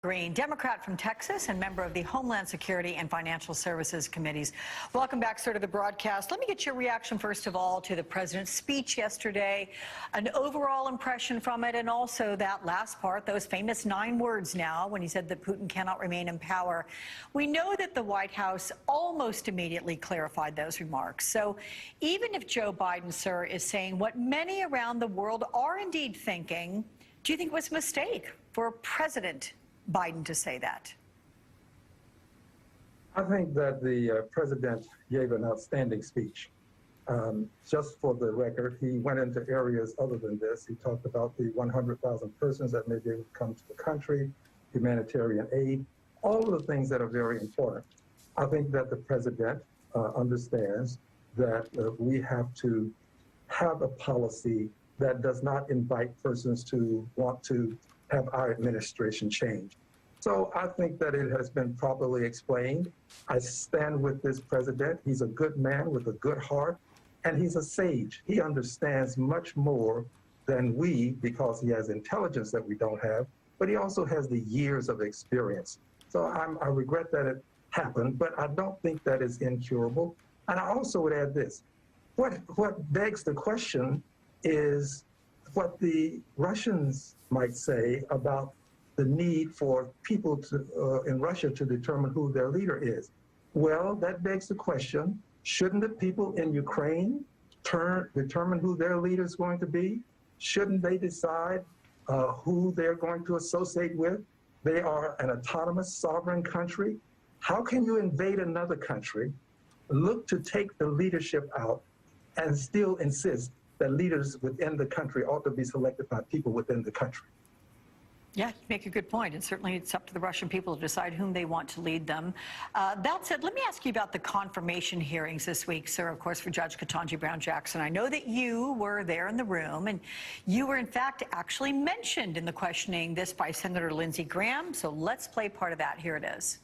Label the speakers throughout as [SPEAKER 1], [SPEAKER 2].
[SPEAKER 1] Green, Democrat from Texas and member of the Homeland Security and Financial Services Committees. Welcome back, sir, to the broadcast. Let me get your reaction, first of all, to the president's speech yesterday, an overall impression from it, and also that last part, those famous 9 words now, when he said that Putin cannot remain in power. We know that the White House almost immediately clarified those remarks. So even if Joe Biden, sir, is saying what many around the world are indeed thinking, do you think it was a mistake for President Biden to say that?
[SPEAKER 2] I think that the president gave an outstanding speech. Just for the record, he went into areas other than this. He talked about the 100,000 persons that may be able to come to the country, humanitarian aid, all of the things that are very important. I think that the president understands that we have to have a policy that does not invite persons to want to have our administration change. So I think that it has been properly explained. I stand with this president. He's a good man with a good heart, and he's a sage. He understands much more than we because he has intelligence that we don't have, but he also has the years of experience. So I regret that it happened, but I don't think that is incurable. And I also would add this. What begs the question is what the Russians might say about the need for people in Russia to determine who their leader is. Well, that begs the question, shouldn't the people in Ukraine determine who their leader is going to be? Shouldn't they decide who they're going to associate with? They are an autonomous, sovereign country. How can you invade another country, look to take the leadership out, and still insist that leaders within the country ought to be selected by people within the country?
[SPEAKER 1] Yeah, you make a good point. And certainly it's up to the Russian people to decide whom they want to lead them. That said, let me ask you about the confirmation hearings this week, sir, of course, for Judge Ketanji Brown Jackson. I know that you were there in the room, and you were, in fact, actually mentioned in the questioning this by Senator Lindsey Graham. So let's play part of that. Here it is.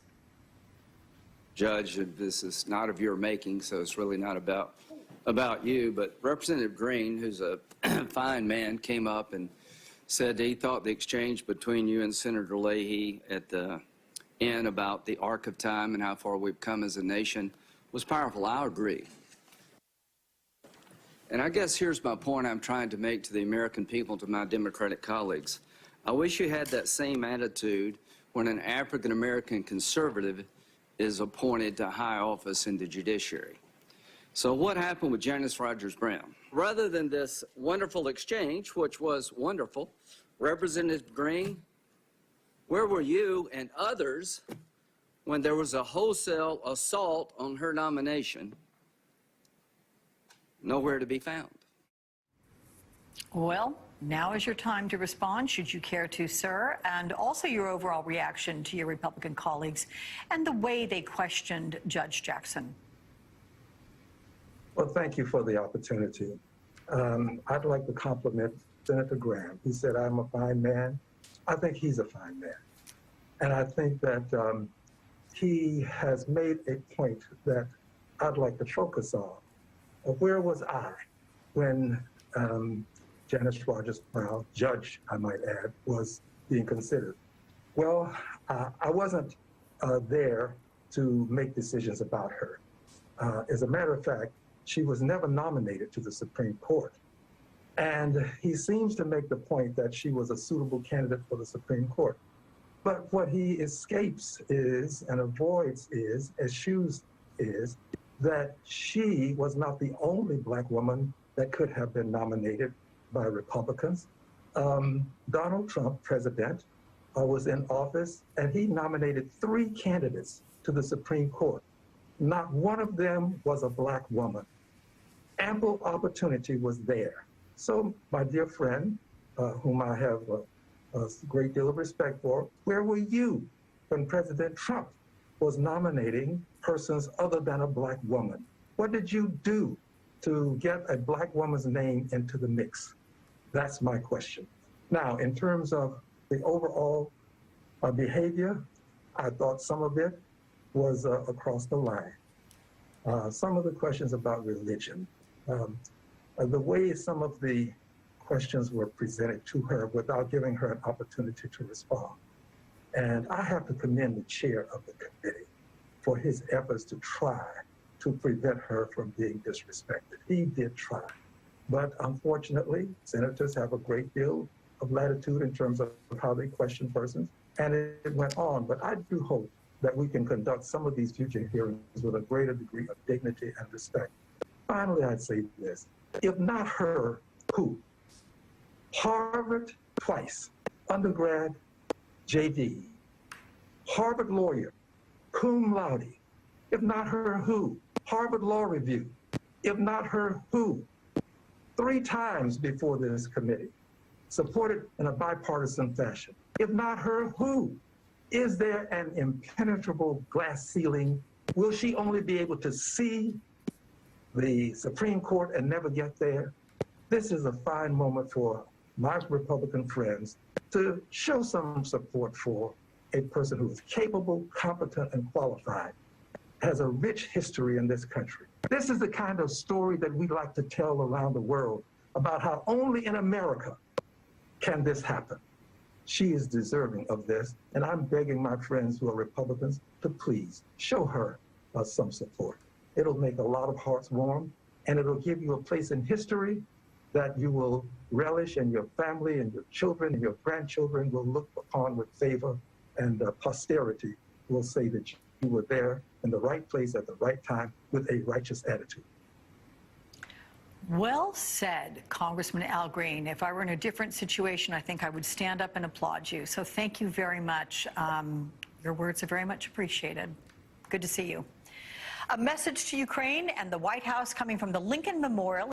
[SPEAKER 3] Judge, this is not of your making, so it's really not about you, but Representative Green, who's a fine man, came up and said he thought the exchange between you and Senator Leahy at the end about the arc of time and how far we've come as a nation was powerful. I agree. And I guess here's my point I'm trying to make to the American people, to my Democratic colleagues. I wish you had that same attitude when an African-American conservative is appointed to high office in the judiciary. So what happened with Janice Rogers Brown? Rather than this wonderful exchange, which was wonderful, Representative Green, where were you and others when there was a wholesale assault on her nomination? Nowhere to be found.
[SPEAKER 1] Well, now is your time to respond, should you care to, sir, and also your overall reaction to your Republican colleagues and the way they questioned Judge Jackson.
[SPEAKER 2] Well, thank you for the opportunity. I'd like to compliment Senator Graham. He said, I'm a fine man. I think he's a fine man. And I think that he has made a point that I'd like to focus on. Where was I when Janice Rogers Brown, judge, I might add, was being considered? Well, I wasn't there to make decisions about her. As a matter of fact, she was never nominated to the Supreme Court. And he seems to make the point that she was a suitable candidate for the Supreme Court. But what he escapes is, and avoids is, eschews is, that she was not the only Black woman that could have been nominated by Republicans. Donald Trump, president, was in office, and he nominated 3 candidates to the Supreme Court. Not one of them was a Black woman. Ample opportunity was there. So, my dear friend, whom I have a great deal of respect for, where were you when President Trump was nominating persons other than a Black woman? What did you do to get a Black woman's name into the mix? That's my question. Now, in terms of the overall behavior, I thought some of it was across the line. Some of the questions about religion, the way some of the questions were presented to her without giving her an opportunity to respond. And I have to commend the chair of the committee for his efforts to try to prevent her from being disrespected. He did try. But unfortunately, senators have a great deal of latitude in terms of how they question persons, and it went on. But I do hope that we can conduct some of these future hearings with a greater degree of dignity and respect. Finally, I'd say this: if not her, who? Harvard twice, undergrad, JD, Harvard lawyer, cum laude. If not her, who? Harvard Law Review. If not her, who? 3 times before this committee, supported in a bipartisan fashion. If not her, who? Is there an impenetrable glass ceiling? Will she only be able to see the Supreme Court and never get there? This is a fine moment for my Republican friends to show some support for a person who is capable, competent, and qualified, has a rich history in this country. This is the kind of story that we like to tell around the world about how only in America can this happen. She is deserving of this, and I'm begging my friends who are Republicans to please show her some support. It'll make a lot of hearts warm, and it'll give you a place in history that you will relish, and your family and your children and your grandchildren will look upon with favor, and posterity will say that you were there in the right place at the right time with a righteous attitude.
[SPEAKER 1] Well said, Congressman Al Green. If I were in a different situation, I think I would stand up and applaud you. So thank you very much. Your words are very much appreciated. Good to see you. A message to Ukraine and the White House coming from the Lincoln Memorial.